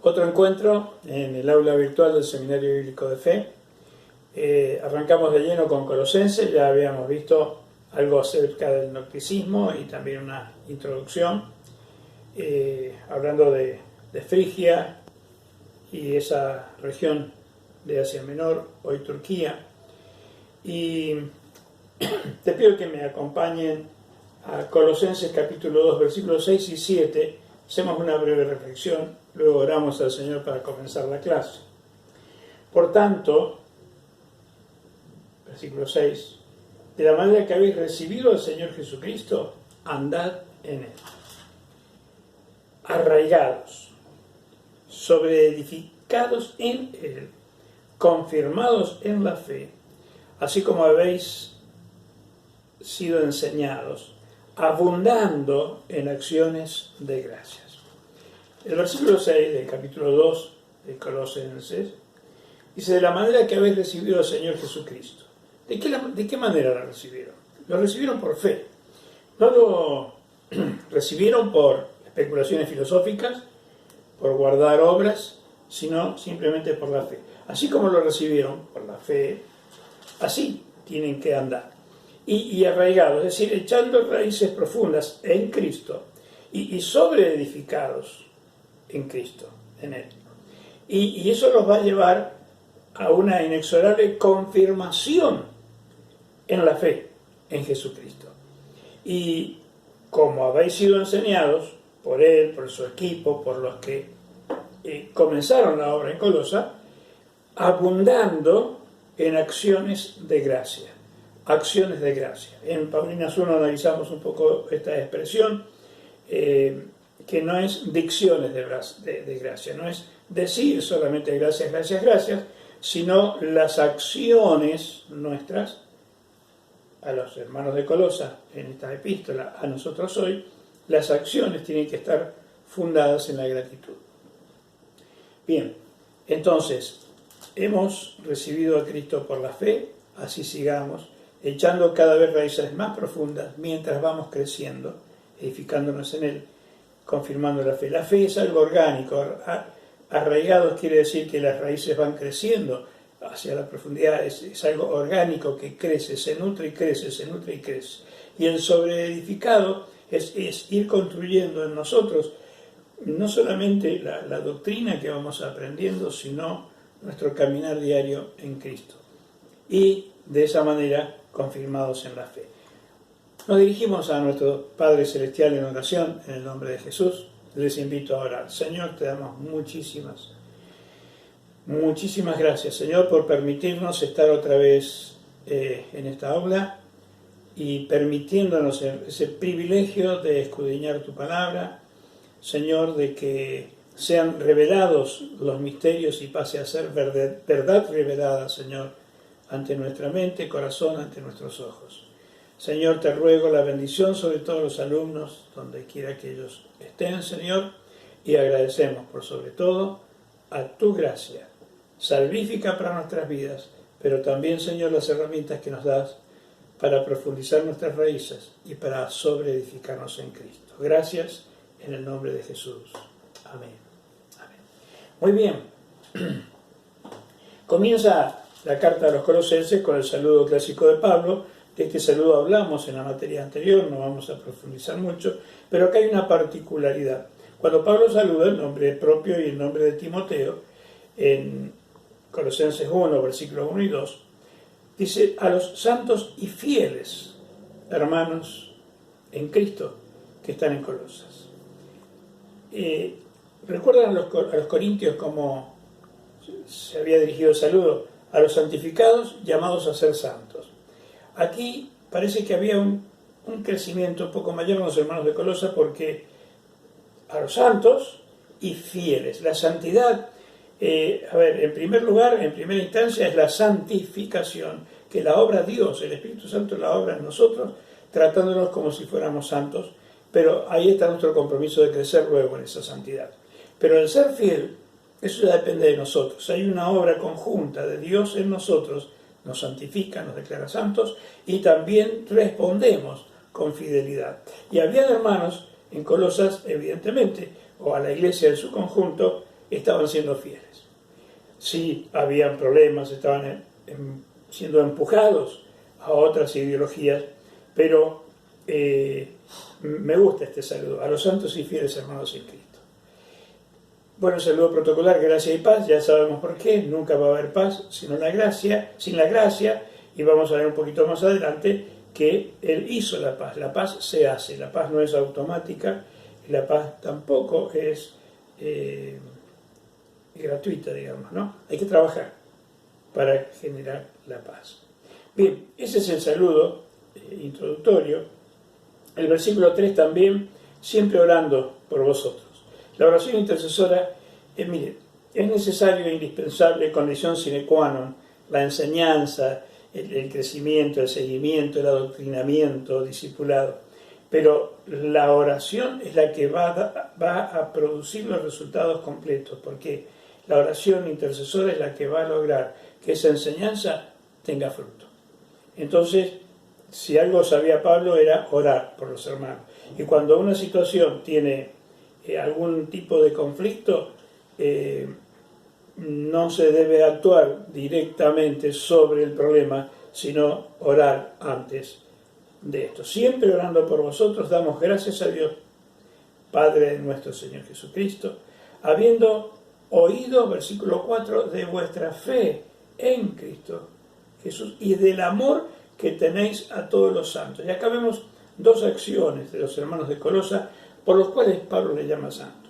Otro encuentro en el aula virtual del Seminario Bíblico de Fe. Arrancamos de lleno con Colosenses, ya habíamos visto algo acerca del gnosticismo y también una introducción, hablando de Frigia y esa región de Asia Menor, hoy Turquía. Y te pido que me acompañen a Colosenses capítulo 2, versículos 6 y 7. Hacemos una breve reflexión, luego oramos al Señor para comenzar la clase. Por tanto, versículo 6, de la manera que habéis recibido al Señor Jesucristo, andad en Él. Arraigados, sobreedificados en Él, confirmados en la fe, así como habéis sido enseñados, abundando en acciones de gracias. El versículo 6 del capítulo 2 de Colosenses dice, de la manera que habéis recibido al Señor Jesucristo. ¿De qué manera lo recibieron? Lo recibieron por fe. No lo recibieron por especulaciones filosóficas, por guardar obras, sino simplemente por la fe. Así como lo recibieron por la fe, así tienen que andar. Y arraigados, es decir, echando raíces profundas en Cristo y sobreedificados en Cristo, en Él. Y eso los va a llevar a una inexorable confirmación en la fe en Jesucristo. Y como habéis sido enseñados por Él, por su equipo, por los que comenzaron la obra en Colosa, abundando en acciones de gracia. Acciones de gracia. En Paulinas 1 analizamos un poco esta expresión, que no es dicciones de gracia, no es decir solamente gracias, gracias, gracias, sino las acciones nuestras, a los hermanos de Colosa en esta epístola, a nosotros hoy, las acciones tienen que estar fundadas en la gratitud. Bien, entonces, hemos recibido a Cristo por la fe, así sigamos, echando cada vez raíces más profundas mientras vamos creciendo, edificándonos en Él, confirmando la fe. La fe es algo orgánico. Arraigados quiere decir que las raíces van creciendo hacia la profundidad, es algo orgánico que crece, se nutre y crece, se nutre y crece. Y el sobreedificado es ir construyendo en nosotros no solamente la doctrina que vamos aprendiendo, sino nuestro caminar diario en Cristo. Y de esa manera confirmados en la fe. Nos dirigimos a nuestro Padre Celestial en oración, en el nombre de Jesús. Les invito a orar. Señor, te damos muchísimas gracias, Señor, por permitirnos estar otra vez en esta aula y permitiéndonos ese privilegio de escudriñar tu palabra, Señor, de que sean revelados los misterios y pase a ser verdad revelada, Señor, ante nuestra mente, corazón, ante nuestros ojos. Señor, te ruego la bendición sobre todos los alumnos, donde quiera que ellos estén, Señor, y agradecemos por sobre todo a tu gracia, salvífica para nuestras vidas, pero también, Señor, las herramientas que nos das para profundizar nuestras raíces y para sobreedificarnos en Cristo. Gracias en el nombre de Jesús. Amén. Amén. Muy bien. Comienza la carta a los Colosenses con el saludo clásico de Pablo. De este saludo hablamos en la materia anterior, no vamos a profundizar mucho, pero acá hay una particularidad. Cuando Pablo saluda el nombre propio y el nombre de Timoteo, en Colosenses 1, versículos 1 y 2, dice a los santos y fieles hermanos en Cristo que están en Colosas. ¿Recuerdan a los corintios cómo se había dirigido el saludo? A los santificados llamados a ser santos. Aquí parece que había un crecimiento un poco mayor en los hermanos de Colosa, porque a los santos y fieles. La santidad, en primer lugar, en primera instancia, es la santificación, que la obra Dios, el Espíritu Santo la obra en nosotros, tratándonos como si fuéramos santos, pero ahí está nuestro compromiso de crecer luego en esa santidad. Pero el ser fiel, eso ya depende de nosotros. Hay una obra conjunta de Dios en nosotros, nos santifica, nos declara santos, y también respondemos con fidelidad. Y había hermanos en Colosas, evidentemente, o a la iglesia en su conjunto, estaban siendo fieles. Sí, habían problemas, estaban siendo empujados a otras ideologías, pero me gusta este saludo, a los santos y fieles hermanos en Cristo. Bueno, saludo protocolar, gracia y paz, ya sabemos por qué, nunca va a haber paz sin la gracia, y vamos a ver un poquito más adelante que Él hizo la paz se hace, la paz no es automática, y la paz tampoco es gratuita, digamos, ¿no? Hay que trabajar para generar la paz. Bien, ese es el saludo introductorio. El versículo 3 también, siempre orando por vosotros. La oración intercesora, mire, es necesario e indispensable, condición sine qua non, la enseñanza, el crecimiento, el seguimiento, el adoctrinamiento, discipulado. Pero la oración es la que va a producir los resultados completos, porque la oración intercesora es la que va a lograr que esa enseñanza tenga fruto. Entonces, si algo sabía Pablo era orar por los hermanos. Y cuando una situación tiene algún tipo de conflicto, no se debe actuar directamente sobre el problema, sino orar antes de esto. Siempre orando por vosotros, damos gracias a Dios, Padre de nuestro Señor Jesucristo, habiendo oído, versículo 4, de vuestra fe en Cristo Jesús y del amor que tenéis a todos los santos. Y acá vemos dos acciones de los hermanos de Colosa, por los cuales Pablo le llama santo.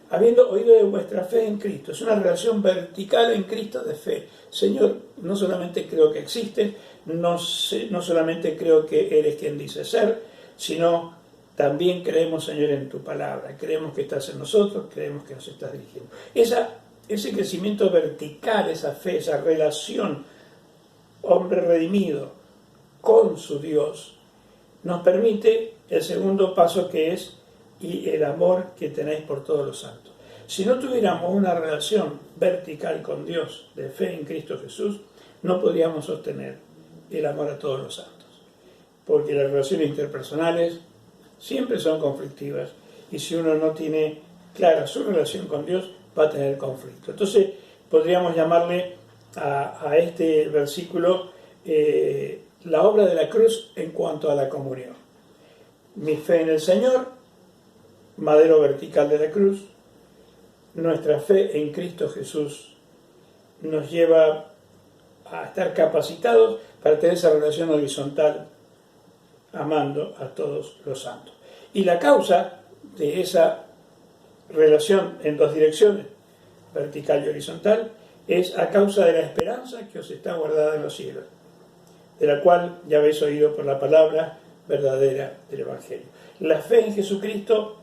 Habiendo oído de vuestra fe en Cristo, es una relación vertical en Cristo de fe. Señor, no solamente creo que existes, no solamente creo que eres quien dice ser, sino también creemos, Señor, en tu palabra. Creemos que estás en nosotros, creemos que nos estás dirigiendo. Ese crecimiento vertical, esa fe, esa relación hombre redimido con su Dios, nos permite el segundo paso, que es y el amor que tenéis por todos los santos. Si no tuviéramos una relación vertical con Dios de fe en Cristo Jesús, no podríamos sostener el amor a todos los santos, porque las relaciones interpersonales siempre son conflictivas, y si uno no tiene clara su relación con Dios, va a tener conflicto. Entonces podríamos llamarle a este versículo la obra de la cruz en cuanto a la comunión. Mi fe en el Señor, madero vertical de la cruz. Nuestra fe en Cristo Jesús nos lleva a estar capacitados para tener esa relación horizontal, amando a todos los santos. Y la causa de esa relación en dos direcciones, vertical y horizontal, es a causa de la esperanza que os está guardada en los cielos, de la cual ya habéis oído por la palabra verdadera del Evangelio. La fe en Jesucristo,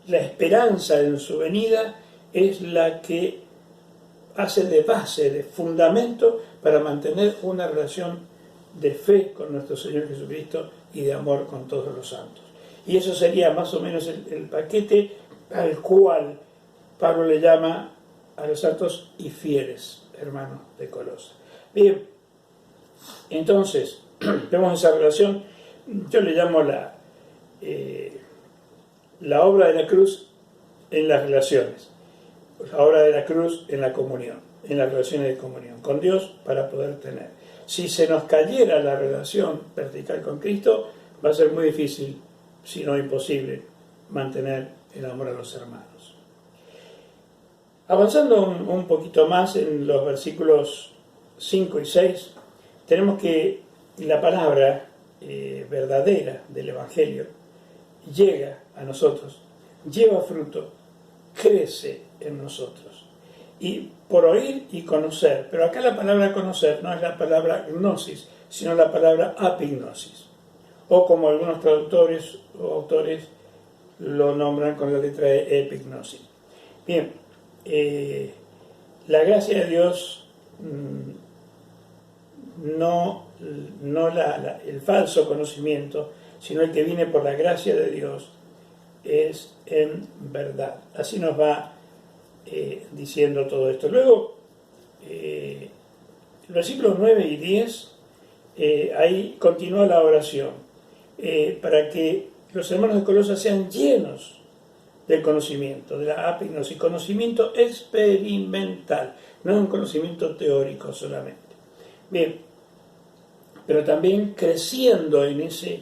la esperanza en su venida, es la que hace de base, de fundamento para mantener una relación de fe con nuestro Señor Jesucristo y de amor con todos los santos. Y eso sería más o menos el paquete al cual Pablo le llama a los santos y fieles hermanos de Colosa. Bien, entonces vemos esa relación. Yo le llamo la obra de la cruz en las relaciones, la obra de la cruz en la comunión, en las relaciones de comunión con Dios, para poder tener. Si se nos cayera la relación vertical con Cristo, va a ser muy difícil, si no imposible, mantener el amor a los hermanos. Avanzando un poquito más en los versículos 5 y 6, tenemos que la palabra verdadera del Evangelio llega a nosotros, lleva fruto, crece en nosotros. Y por oír y conocer, pero acá la palabra conocer no es la palabra gnosis, sino la palabra apignosis, o como algunos traductores o autores lo nombran con la letra de epignosis. Bien, la gracia de Dios, no el falso conocimiento, sino el que viene por la gracia de Dios, es en verdad. Así nos va diciendo todo esto. Luego, versículos 9 y 10, ahí continúa la oración, para que los hermanos de Colosas sean llenos del conocimiento, de la apignosis, conocimiento experimental, no es un conocimiento teórico solamente. Bien, pero también creciendo en ese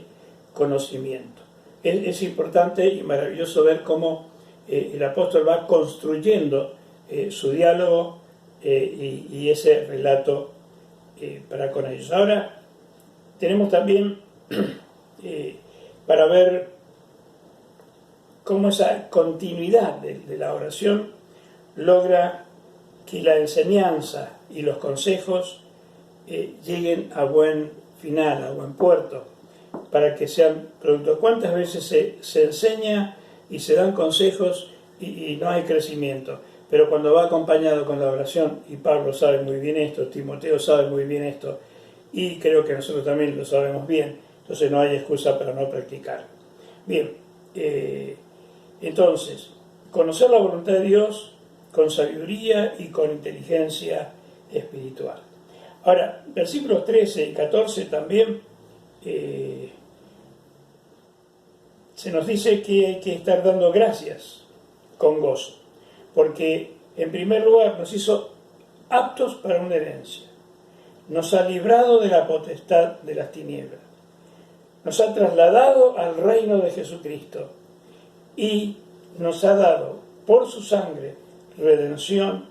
conocimiento. Es importante y maravilloso ver cómo el apóstol va construyendo su diálogo y ese relato para con ellos. Ahora tenemos también para ver cómo esa continuidad de la oración logra que la enseñanza y los consejos lleguen a buen final, a buen puerto, para que sean productos. ¿Cuántas veces se enseña y se dan consejos y no hay crecimiento? Pero cuando va acompañado con la oración, y Pablo sabe muy bien esto, Timoteo sabe muy bien esto, y creo que nosotros también lo sabemos bien, entonces no hay excusa para no practicar. Bien, entonces, conocer la voluntad de Dios con sabiduría y con inteligencia espiritual. Ahora, versículos 13 y 14 también se nos dice que hay que estar dando gracias con gozo, porque en primer lugar nos hizo aptos para una herencia, nos ha librado de la potestad de las tinieblas, nos ha trasladado al reino de Jesucristo y nos ha dado por su sangre redención,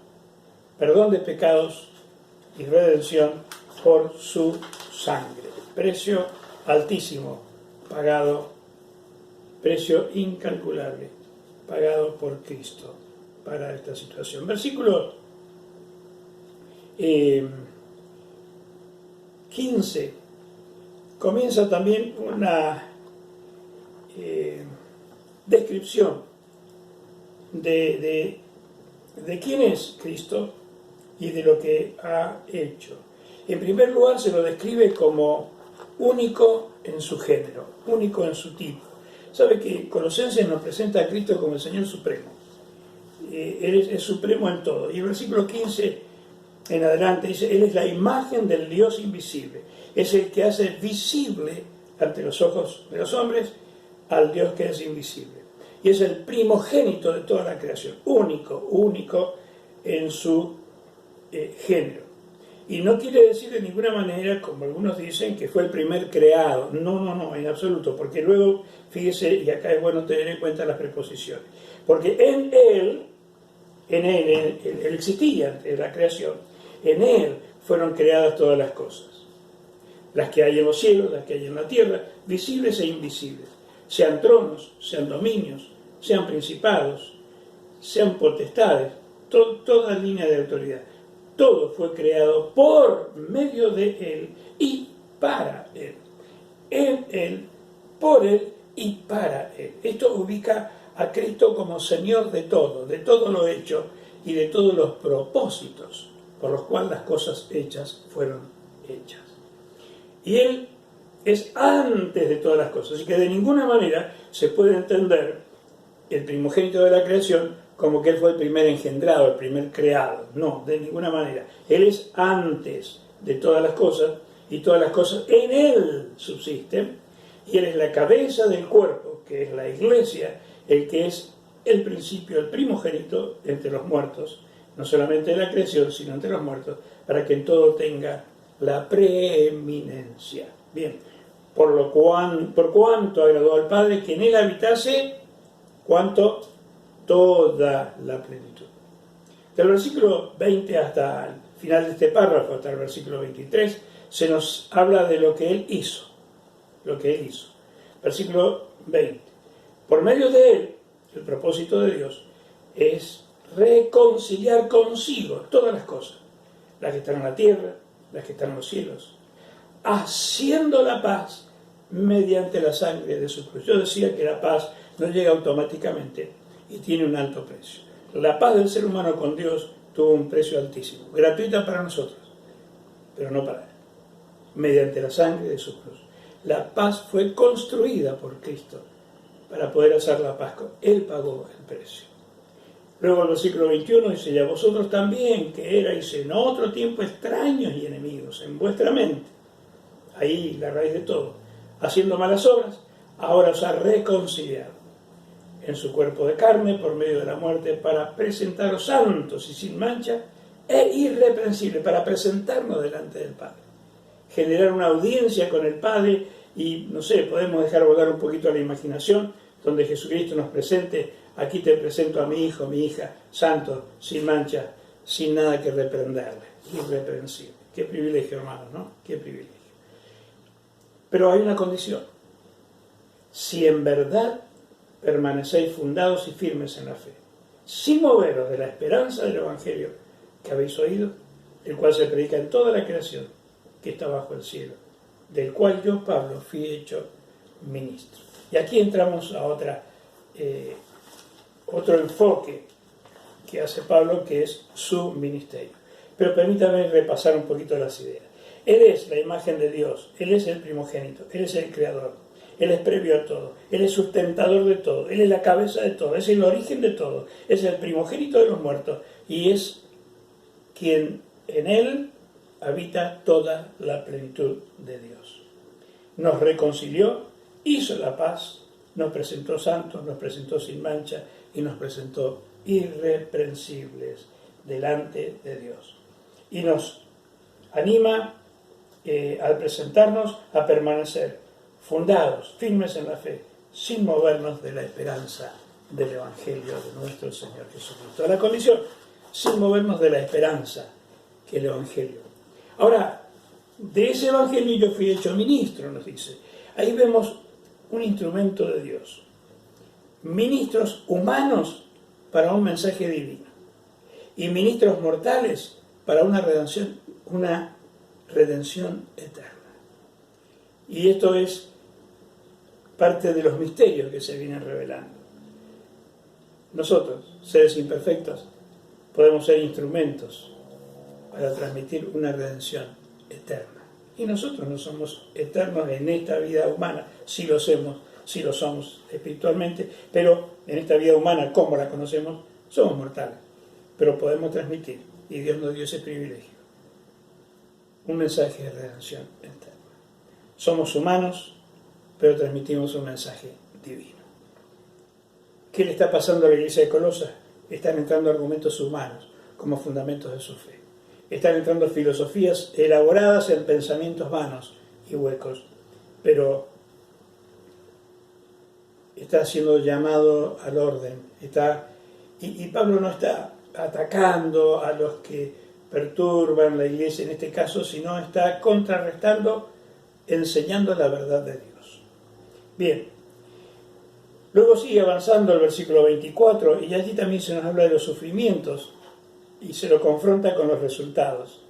perdón de pecados y redención por su sangre. Precio altísimo, pagado, precio incalculable, pagado por Cristo para esta situación. Versículo 15 comienza también una descripción de quién es Cristo y de lo que ha hecho. En primer lugar se lo describe como único en su género, único en su tipo. Sabe que Colosenses nos presenta a Cristo como el Señor Supremo. Él es supremo en todo. Y el versículo 15 en adelante dice, Él es la imagen del Dios invisible. Es el que hace visible ante los ojos de los hombres al Dios que es invisible. Y es el primogénito de toda la creación. Único en su género. Y no quiere decir de ninguna manera, como algunos dicen, que fue el primer creado. No, en absoluto. Porque luego, fíjese, y acá es bueno tener en cuenta las preposiciones. Porque en Él existía en la creación. En Él fueron creadas todas las cosas. Las que hay en los cielos, las que hay en la tierra, visibles e invisibles. Sean tronos, sean dominios, sean principados, sean potestades, toda línea de autoridad. Todo fue creado por medio de Él y para Él. En Él, por Él y para Él. Esto ubica a Cristo como Señor de todo lo hecho y de todos los propósitos por los cuales las cosas hechas fueron hechas. Y Él es antes de todas las cosas, así que de ninguna manera se puede entender el primogénito de la creación como que Él fue el primer engendrado, el primer creado. No, de ninguna manera. Él es antes de todas las cosas y todas las cosas en Él subsisten y Él es la cabeza del cuerpo, que es la iglesia, el que es el principio, el primogénito entre los muertos, no solamente de la creación, sino entre los muertos, para que en todo tenga la preeminencia. Bien, por cuanto agradó al Padre que en Él habitase, ¿cuánto? Toda la plenitud. Del versículo 20 hasta el final de este párrafo, hasta el versículo 23, se nos habla de lo que Él hizo. Versículo 20. Por medio de Él, el propósito de Dios es reconciliar consigo todas las cosas, las que están en la tierra, las que están en los cielos, haciendo la paz mediante la sangre de su cruz. Yo decía que la paz no llega automáticamente y tiene un alto precio. La paz del ser humano con Dios tuvo un precio altísimo, gratuita para nosotros, pero no para Él, mediante la sangre de su cruz. La paz fue construida por Cristo para poder hacer la paz. Él pagó el precio. Luego el versículo 21 dice, y a vosotros también, que erais en otro tiempo extraños y enemigos en vuestra mente, ahí la raíz de todo, haciendo malas obras, ahora os ha reconciliado en su cuerpo de carne por medio de la muerte para presentaros santos y sin mancha e irreprensibles, para presentarnos delante del Padre. Generar una audiencia con el Padre y, no sé, podemos dejar volar un poquito la imaginación, donde Jesucristo nos presente: aquí te presento a mi hijo, mi hija, santo, sin mancha, sin nada que reprenderle, irreprensible. Qué privilegio, hermanos, ¿no? Qué privilegio. Pero hay una condición: si en verdad permanecéis fundados y firmes en la fe, sin moveros de la esperanza del Evangelio que habéis oído, el cual se predica en toda la creación que está bajo el cielo, del cual yo, Pablo, fui hecho ministro. Y aquí entramos a otro enfoque que hace Pablo, que es su ministerio. Pero permítame repasar un poquito las ideas. Él es la imagen de Dios, Él es el primogénito, Él es el creador, Él es previo a todo, Él es sustentador de todo, Él es la cabeza de todo, es el origen de todo, es el primogénito de los muertos y es quien en Él habita toda la plenitud de Dios. Nos reconcilió, hizo la paz, nos presentó santos, nos presentó sin mancha y nos presentó irreprensibles delante de Dios. Y nos anima al presentarnos a permanecer fundados, firmes en la fe, sin movernos de la esperanza del Evangelio de nuestro Señor Jesucristo. La condición, sin movernos de la esperanza que el Evangelio. Ahora, de ese Evangelio yo fui hecho ministro, nos dice. Ahí vemos un instrumento de Dios. Ministros humanos para un mensaje divino. Y ministros mortales para una redención eterna. Y esto es parte de los misterios que se vienen revelando. Nosotros, seres imperfectos, podemos ser instrumentos para transmitir una redención eterna. Y nosotros no somos eternos en esta vida humana, sí lo somos espiritualmente, pero en esta vida humana, como la conocemos, somos mortales. Pero podemos transmitir, y Dios nos dio ese privilegio, un mensaje de redención eterna. Somos humanos, pero transmitimos un mensaje divino. ¿Qué le está pasando a la iglesia de Colosas? Están entrando argumentos humanos como fundamentos de su fe. Están entrando filosofías elaboradas en pensamientos vanos y huecos, pero está siendo llamado al orden. Y Pablo no está atacando a los que perturban la iglesia en este caso, sino está contrarrestando, enseñando la verdad de Dios. Bien, luego sigue avanzando el versículo 24 y allí también se nos habla de los sufrimientos y se lo confronta con los resultados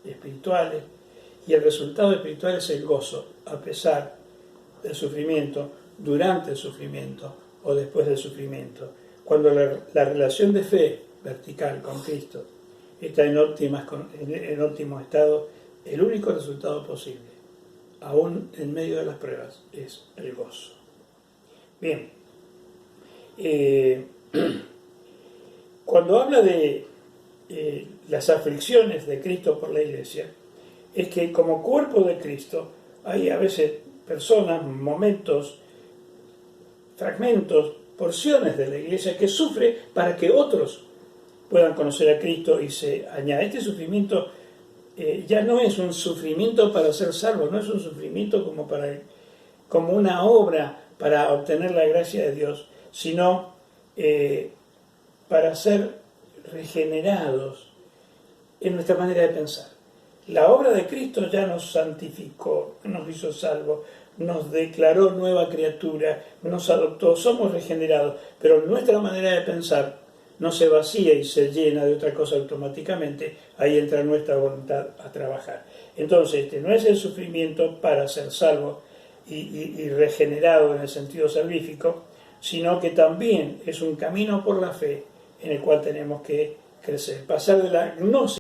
espirituales, y el resultado espiritual es el gozo a pesar del sufrimiento, durante el sufrimiento o después del sufrimiento, cuando la relación de fe vertical con Cristo está en óptimo estado. El único resultado posible, aún en medio de las pruebas, es el gozo. Bien, cuando habla de las aflicciones de Cristo por la iglesia, es que como cuerpo de Cristo hay a veces personas, momentos, fragmentos, porciones de la iglesia que sufre para que otros puedan conocer a Cristo y se añade. Este sufrimiento ya no es un sufrimiento para ser salvo, no es un sufrimiento como una obra para obtener la gracia de Dios, sino para ser regenerados en nuestra manera de pensar. La obra de Cristo ya nos santificó, nos hizo salvos, nos declaró nueva criatura, nos adoptó, somos regenerados, pero nuestra manera de pensar no se vacía y se llena de otra cosa automáticamente. Ahí entra nuestra voluntad a trabajar. Entonces, este no es el sufrimiento para ser salvo y regenerado en el sentido salvífico, sino que también es un camino por la fe en el cual tenemos que crecer, pasar de la gnosis